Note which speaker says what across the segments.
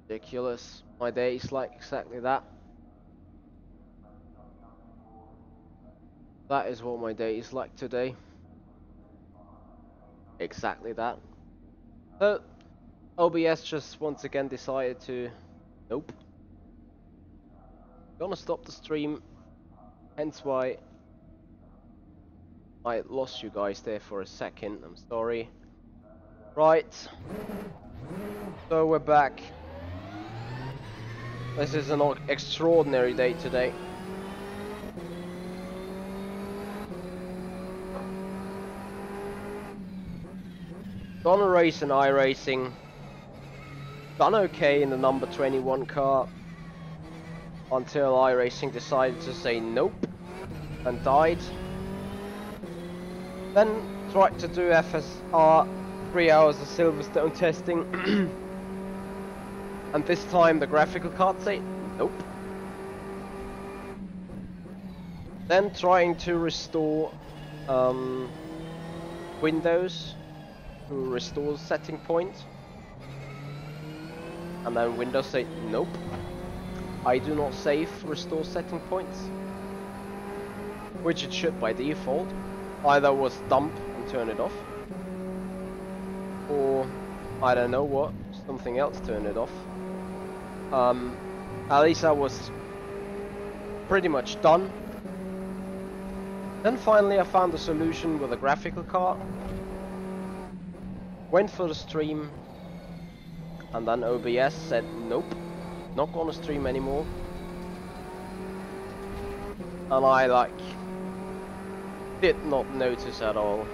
Speaker 1: Ridiculous. My day is like exactly that. That is what my day is like today. Exactly that. So, OBS just once again decided to... Nope. Gonna stop the stream. Hence why I lost you guys there for a second. I'm sorry. Right. So we're back. This is an extraordinary day today. Gonna race in iRacing. Done okay in the number 21 car. Until iRacing decided to say nope. And died. Then tried to do FSR 3 Hours of Silverstone testing. And this time the graphical card said nope. Then trying to restore Windows to restore setting point. And then Windows said nope. I do not save restore setting points. Which it should by default. Either was dump and turn it off. Or I don't know what, something else turn it off. At least I was pretty much done. Then finally I found a solution with a graphical card. Went for the stream. And then OBS said nope, not gonna stream anymore. And I did not notice at all.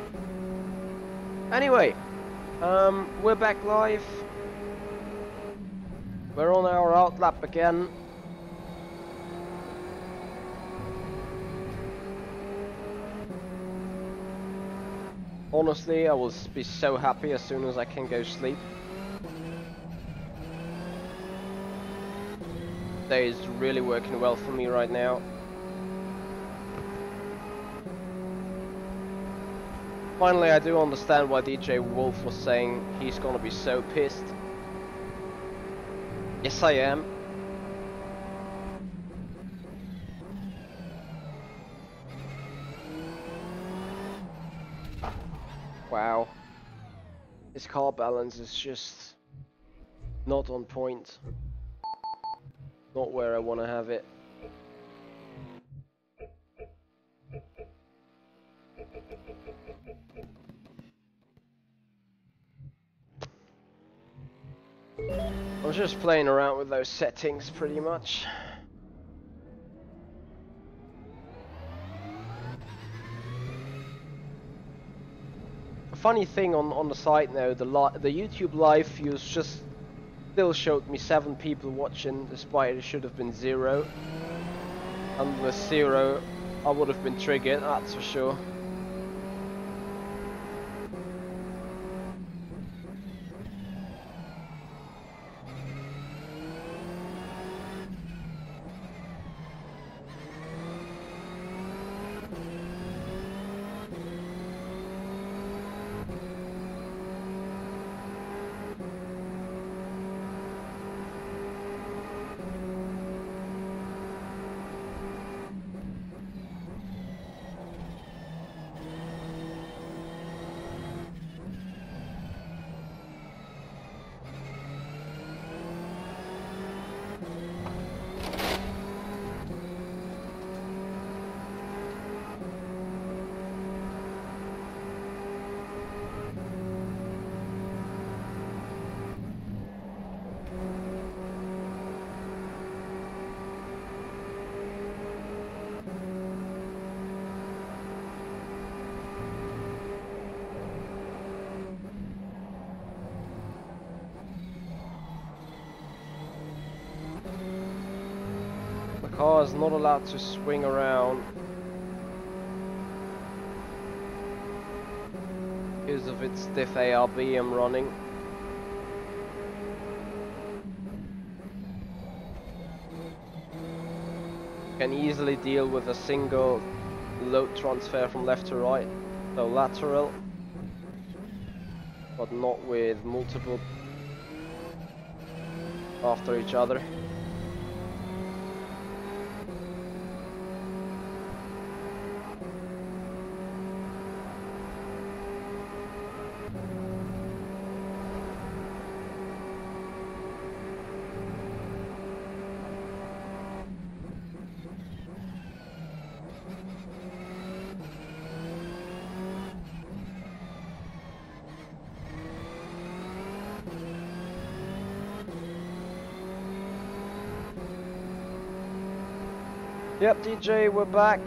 Speaker 1: Anyway, we're back live. We're on our outlap again. Honestly, I will be so happy as soon as I can go sleep. Day is really working well for me right now. Finally, I do understand why DJ Wolf was saying he's gonna be so pissed. Yes, I am. Wow. His car balance is just not on point. Not where I want to have it. I was just playing around with those settings pretty much. A funny thing on the side now, the YouTube live views just still showed me 7 people watching, despite it should have been 0. And with 0, I would have been triggered, that's for sure. The car is not allowed to swing around because of its stiff ARB I'm running. Can easily deal with a single load transfer from left to right, so lateral, but not with multiple after each other. Yep, DJ, we're back.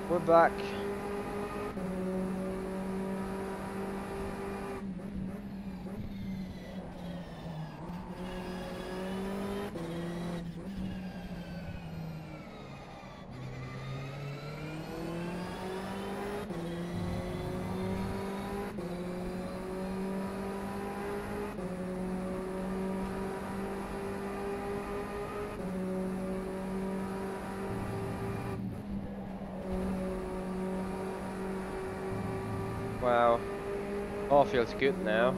Speaker 1: We're back. Wow. Oh, feels good now.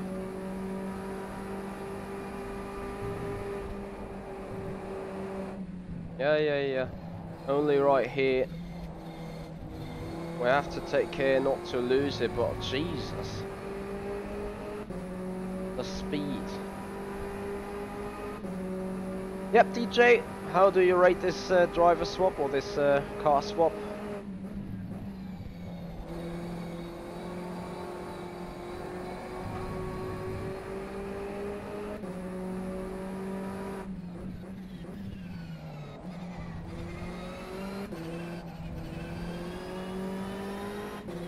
Speaker 1: Yeah. Only right here. We have to take care not to lose it, but Jesus. The speed. Yep, DJ, how do you rate this driver swap or this car swap?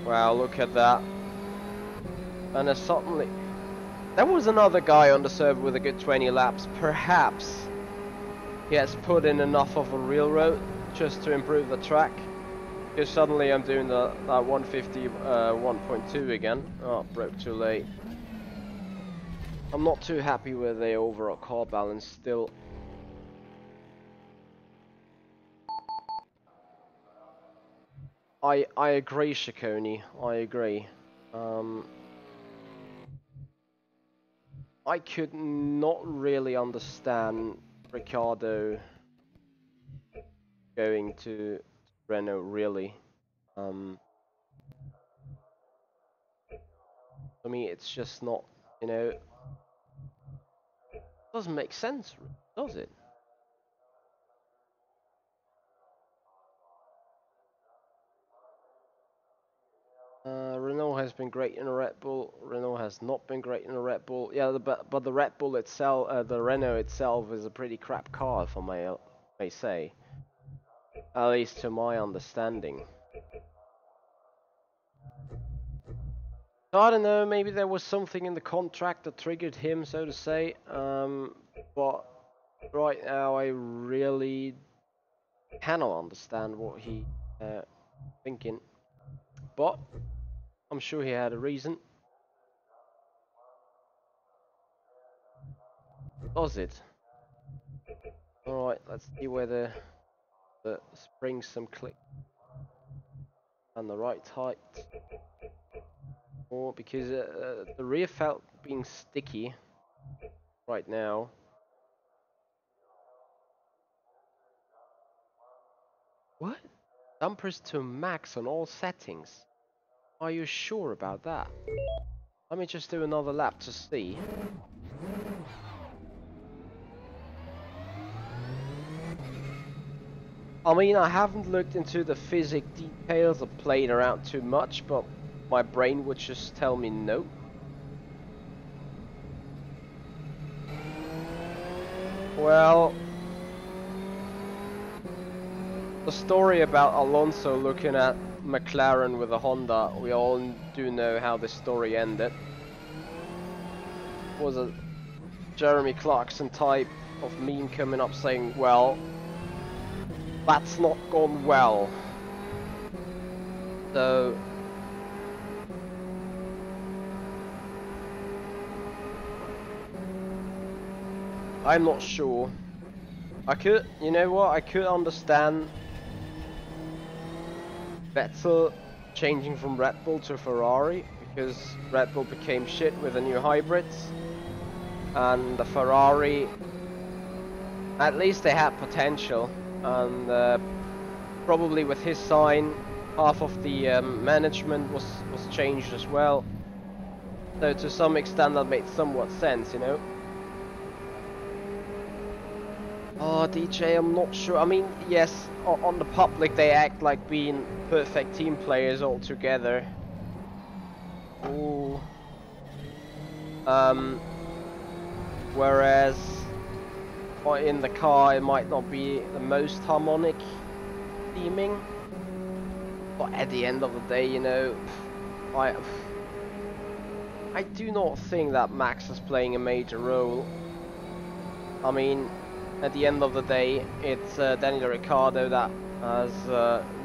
Speaker 1: Wow, look at that. And suddenly... There was another guy on the server with a good 20 laps. Perhaps he has put in enough of a real road just to improve the track. Because suddenly I'm doing that 150 1.2 again. Oh, broke too late. I'm not too happy with the overall car balance still. I agree, Shikoni. I agree. I could not really understand Ricardo going to Renault, really. For me, it's just not, you know, doesn't make sense, does it? Renault has been great in a Red Bull. Renault has not been great in a Red Bull. Yeah, but the Red Bull itself, the Renault itself, is a pretty crap car, if I may say. At least to my understanding. So I don't know. Maybe there was something in the contract that triggered him, so to say. But right now, I really cannot understand what he thinking. But I'm sure he had a reason. Does it? Alright, let's see whether the springs some click and the right height. Or because the rear felt being sticky right now. What? Dampers to max on all settings. Are you sure about that? Let me just do another lap to see. I mean, I haven't looked into the physics details or played around too much, but my brain would just tell me no. Well, the story about Alonso looking at McLaren with a Honda, we all do know how this story ended. It was a Jeremy Clarkson type of meme coming up saying, well, that's not gone well. So I'm not sure. You know what, I could understand Vettel changing from Red Bull to Ferrari, because Red Bull became shit with the new hybrids, and the Ferrari At least they had potential, and probably with his sign, half of the management was changed as well. So to some extent that made somewhat sense, you know. Oh, DJ, I'm not sure. I mean, yes, on the public they act like being perfect team players all together. Ooh. Whereas in the car it might not be the most harmonic theming. But at the end of the day, you know, I do not think that Max is playing a major role. I mean, at the end of the day, it's Daniel Ricciardo that has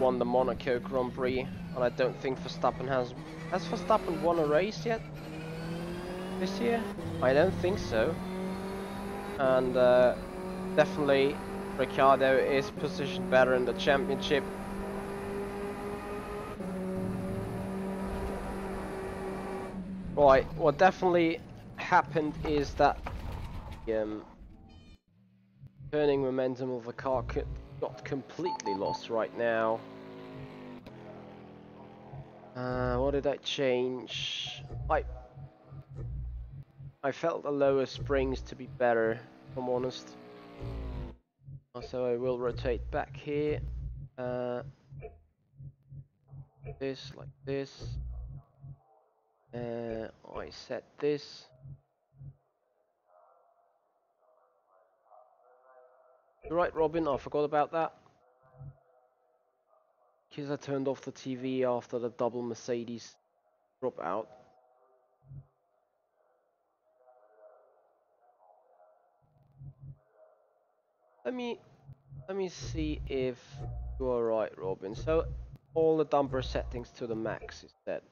Speaker 1: won the Monaco Grand Prix, and I don't think Verstappen has Verstappen won a race yet this year? I don't think so. And definitely Ricciardo is positioned better in the championship. Right, what definitely happened is that turning momentum of the car got completely lost right now. What did I change? I felt the lower springs to be better, if I'm honest. So I will rotate back here. This like this. I set this. You're right, Robin, I forgot about that. Because I turned off the TV after the double Mercedes drop out. Let me see if you are right, Robin. So all the dumper settings to the max is set.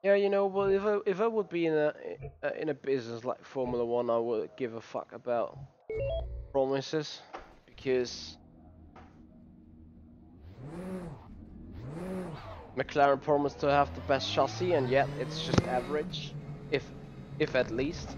Speaker 1: Yeah, you know, well, if I would be in a business like Formula One, I would give a fuck about promises, because McLaren promised to have the best chassis, and yet it's just average, if at least.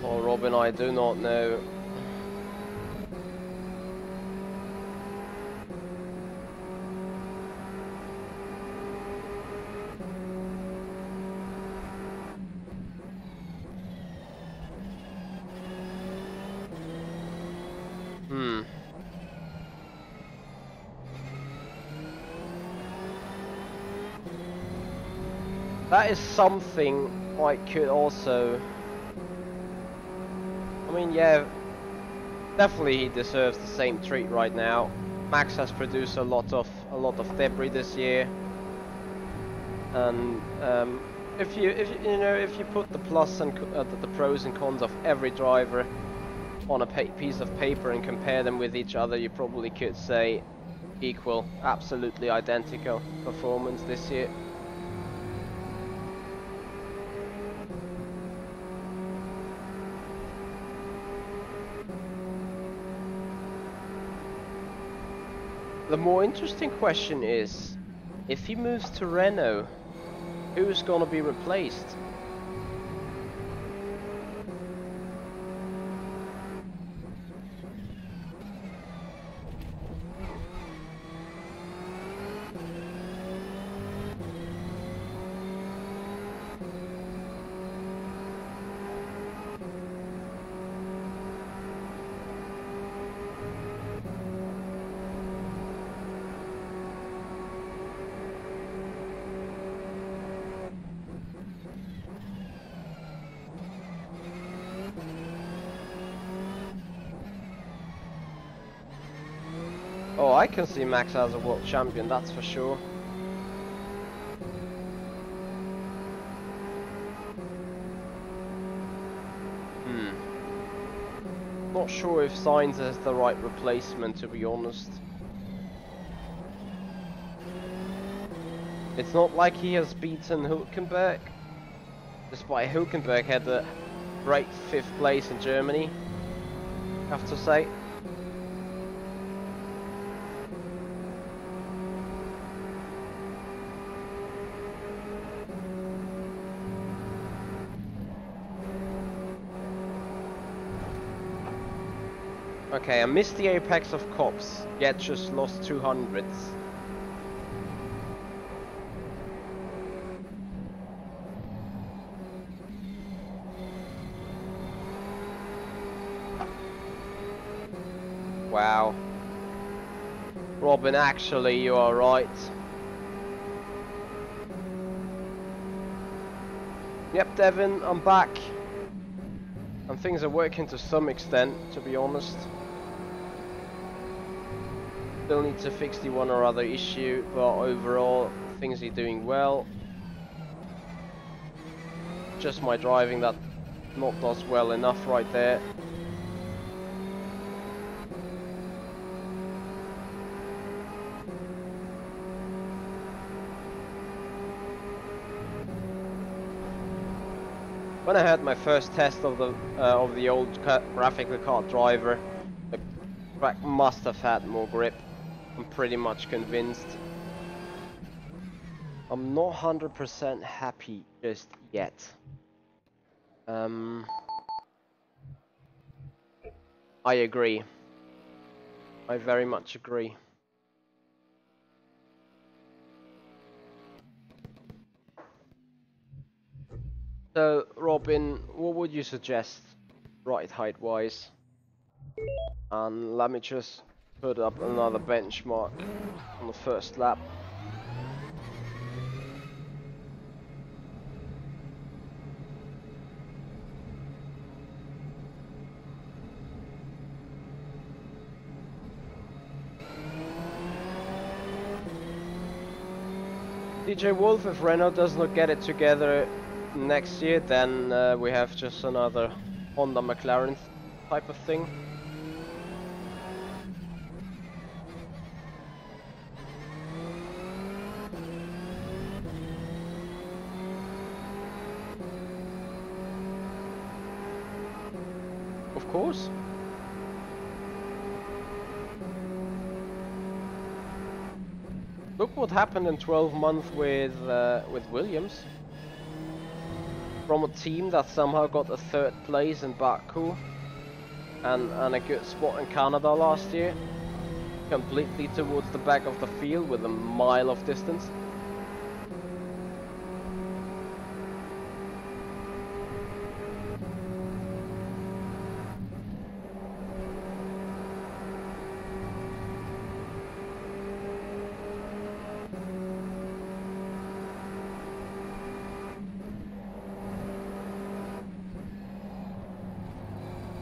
Speaker 1: Oh, Robin, I do not know. That is something I could also... I mean, yeah, definitely he deserves the same treat right now. Max has produced a lot of debris this year, and if you put the plus and the pros and cons of every driver on a piece of paper and compare them with each other, you probably could say equal, absolutely identical performance this year. The more interesting question is, if he moves to Renault, who's gonna be replaced? Oh, I can see Max as a world champion, that's for sure. Not sure if Sainz is the right replacement, to be honest. It's not like he has beaten Hülkenberg, despite Hülkenberg had a great 5th place in Germany, I have to say. Okay, I missed the apex of cops, yet just lost 200s. Wow. Robin, actually, you are right. Yep, Devin, I'm back. And things are working to some extent, to be honest. Still need to fix the one or other issue, but overall, things are doing well. Just my driving that not does well enough right there. When I had my first test of the old graphical card driver, the track must have had more grip. I'm pretty much convinced. I'm not 100% happy just yet. I agree. I very much agree. So, Robin, what would you suggest ride height wise? And let me just put up another benchmark on the first lap. DJ Wolf, if Renault does not get it together next year, then we have just another Honda McLaren type of thing. Of course. Look what happened in 12 months with Williams. From a team that somehow got a 3rd place in Baku and a good spot in Canada last year, completely towards the back of the field with a mile of distance.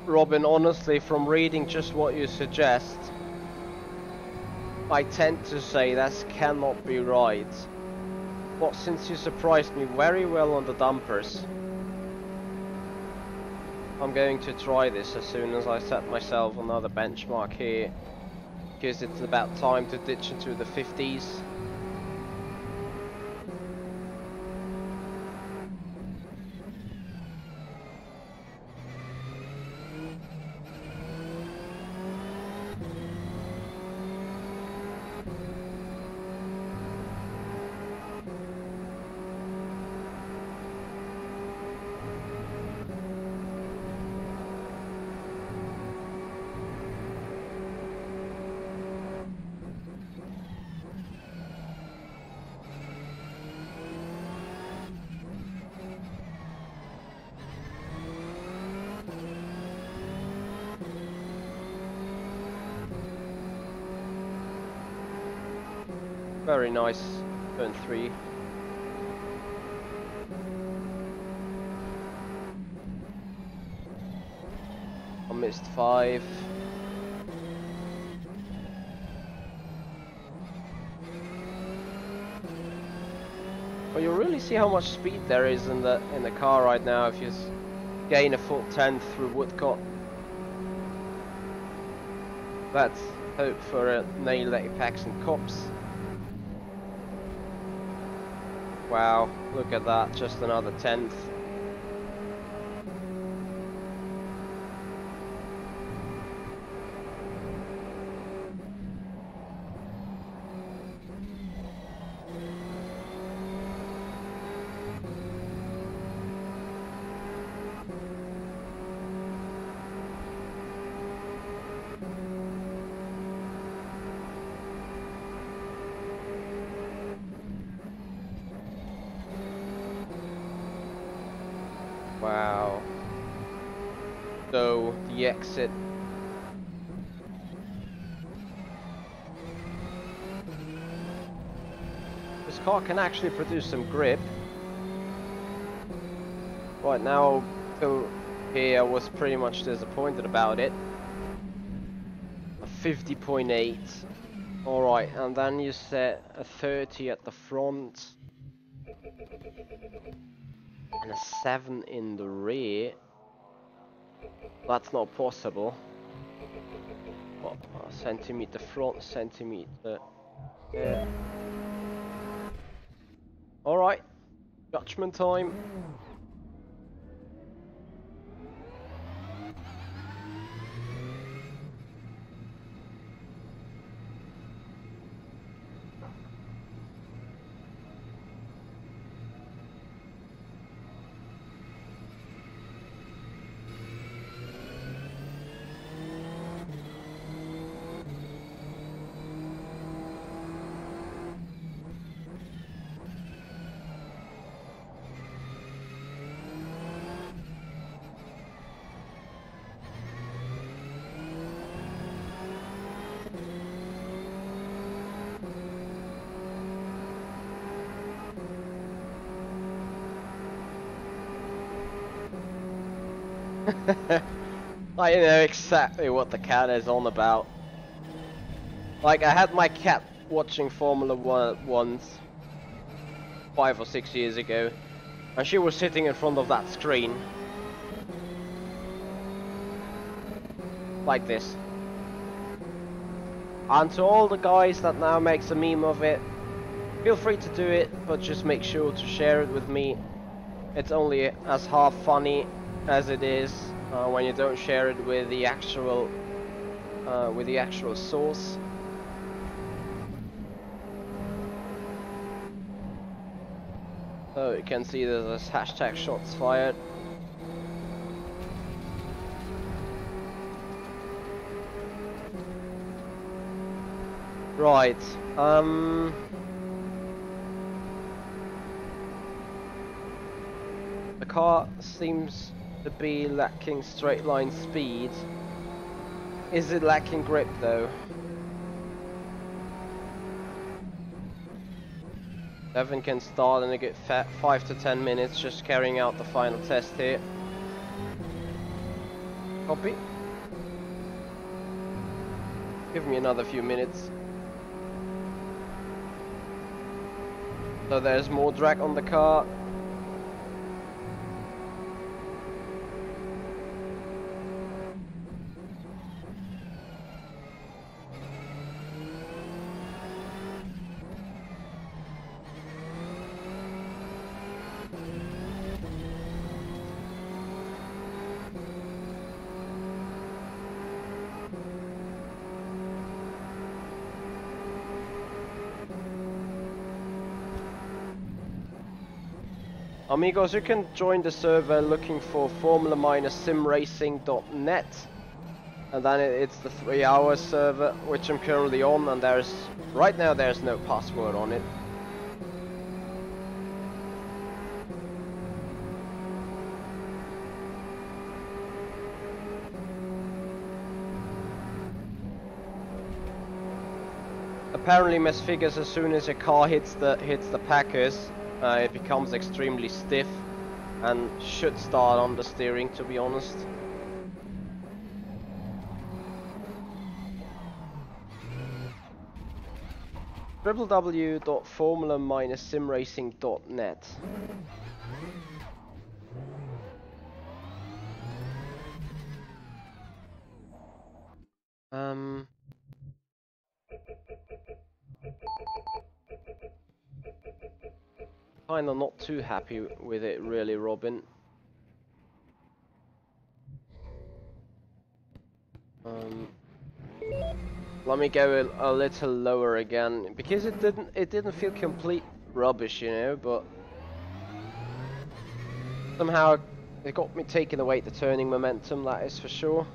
Speaker 1: Robin, honestly, from reading just what you suggest, I tend to say that cannot be right. But since you surprised me very well on the dumpers, I'm going to try this as soon as I set myself another benchmark here, because it's about time to ditch into the 50s. Very nice, turn 3. I missed 5. But you really see how much speed there is in the car right now if you gain a full 10th through Woodcote. Let's hope for a nail apex and cops. Wow, look at that, just another 10th. Wow. So the exit. This car can actually produce some grip. Right now, till here I was pretty much disappointed about it. A 50.8. Alright, and then you set a 30 at the front. And a 7 in the rear. That's not possible. Oh, centimeter front, centimeter. Yeah. Alright. Judgment time. I know exactly what the cat is on about. Like, I had my cat watching Formula 1 once, 5 or 6 years ago, and she was sitting in front of that screen. Like this. And to all the guys that now makes a meme of it, feel free to do it, but just make sure to share it with me. It's only as half funny as it is when you don't share it with the actual source. So you can see there's this hashtag shots fired. Right. The car seems to be lacking straight line speed. Is it lacking grip though? Evan can start in a good 5 to 10 minutes, just carrying out the final test here. Copy. Give me another few minutes. So there's more drag on the car. Amigos, you can join the server looking for formula-simracing.net, and then it's the 3-hour server which I'm currently on, and right now there's no password on it. Apparently, Miss Figures, as soon as your car hits the packers, it becomes extremely stiff and should start on the steering, to be honest. www.formula-simracing.net. Kinda not too happy with it really, Robin. Let me go a little lower again, because it didn't feel complete rubbish, you know, but somehow it got me taking away the turning momentum, that is for sure.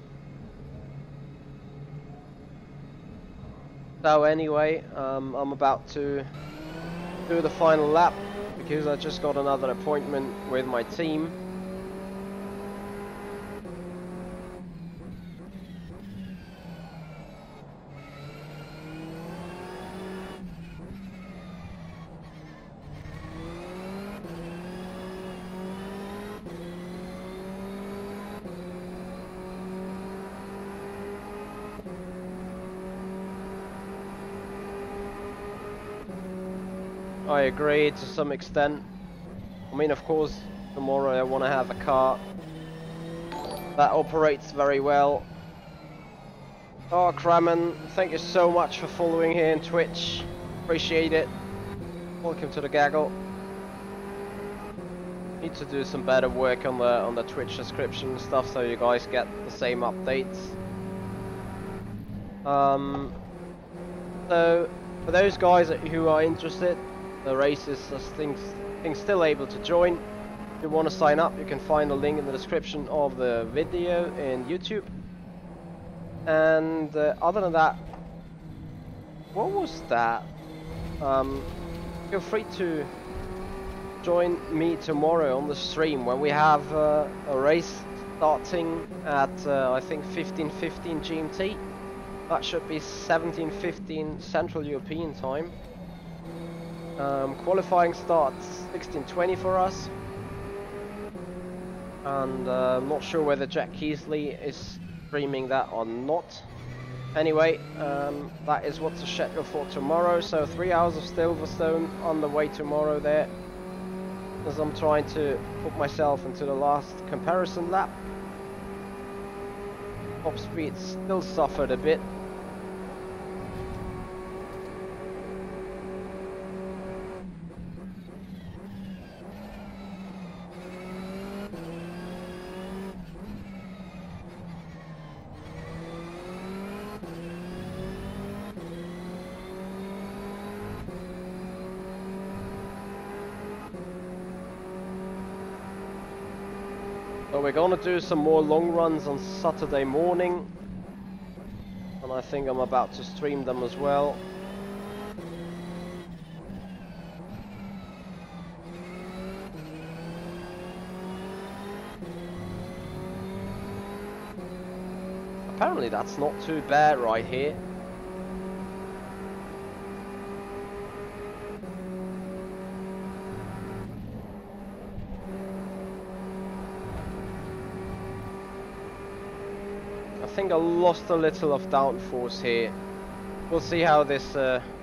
Speaker 1: So anyway, I'm about to do the final lap, because I just got another appointment with my team. I agree to some extent. I mean, of course, tomorrow I want to have a car that operates very well. Oh, Kramen, thank you so much for following here on Twitch. Appreciate it. Welcome to the gaggle. Need to do some better work on the Twitch description and stuff, so you guys get the same updates. So for those guys who are interested, the race is still able to join. If you want to sign up, you can find a link in the description of the video in YouTube. And other than that, what was that? Feel free to join me tomorrow on the stream when we have a race starting at I think 15:15 GMT. That should be 17:15 Central European time. Qualifying starts 16:20 for us, and I'm not sure whether Jack Keesley is streaming that or not. Anyway, that is what's scheduled for tomorrow. So 3 hours of Silverstone on the way tomorrow there, as I'm trying to put myself into the last comparison lap. Top speed still suffered a bit. So we're gonna do some more long runs on Saturday morning, and I think I'm about to stream them as well. Apparently that's not too bad right here. I think I lost a little of downforce here. We'll see how this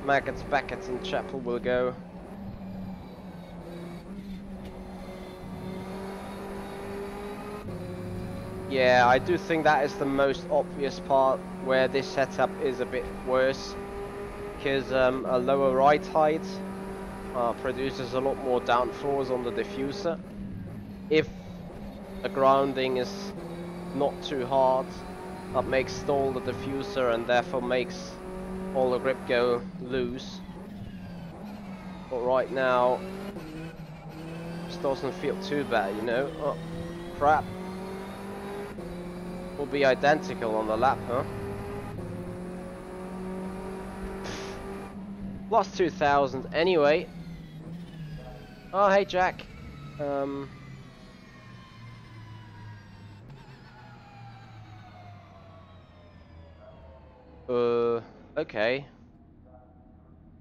Speaker 1: Maggots, Beckett and Chapel will go. Yeah, I do think that is the most obvious part where this setup is a bit worse, because a lower ride height produces a lot more downforce on the diffuser. If the grounding is not too hard, that makes stall the diffuser and therefore makes all the grip go loose. But right now, this doesn't feel too bad, you know. Oh, crap. Will be identical on the lap, huh? Plus 2,000 anyway. Oh, hey Jack. Okay.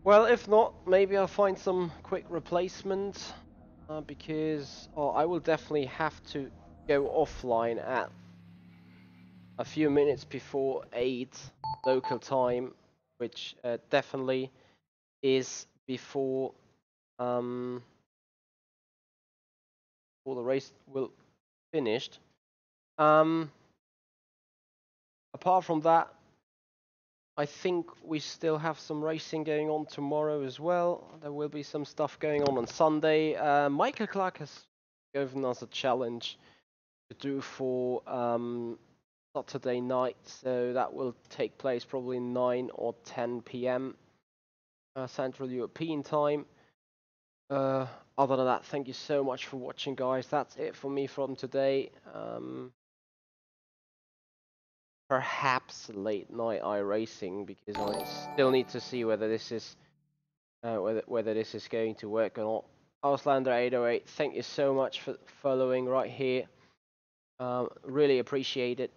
Speaker 1: Well, if not, maybe I'll find some quick replacement, because I will definitely have to go offline at a few minutes before 8 local time, which definitely is before before the race will finished. Apart from that, I think we still have some racing going on tomorrow as well. There will be some stuff going on Sunday. Michael Clark has given us a challenge to do for Saturday night, so that will take place probably 9 or 10 p.m. Central European time. Other than that, thank you so much for watching, guys. That's it for me from today. Perhaps late night iRacing, because I still need to see whether this is whether this is going to work or not. Auslander808, thank you so much for following right here. Really appreciate it.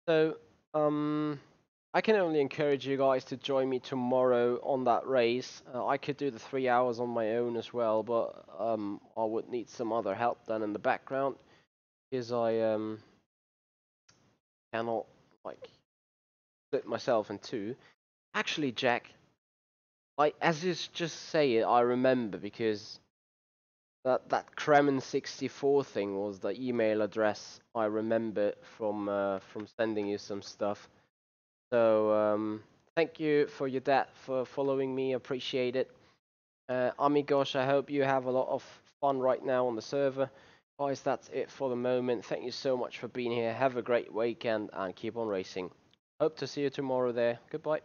Speaker 1: So I can only encourage you guys to join me tomorrow on that race. I could do the 3 hours on my own as well, but I would need some other help done in the background, because I cannot like split myself in two. Actually, Jack, as you just say it, I remember, because that Kremen64 thing was the email address I remember from sending you some stuff. So thank you for for following me. Appreciate it. Amigos, I hope you have a lot of fun right now on the server. Guys, that's it for the moment. Thank you so much for being here. Have a great weekend and keep on racing. Hope to see you tomorrow there. Goodbye.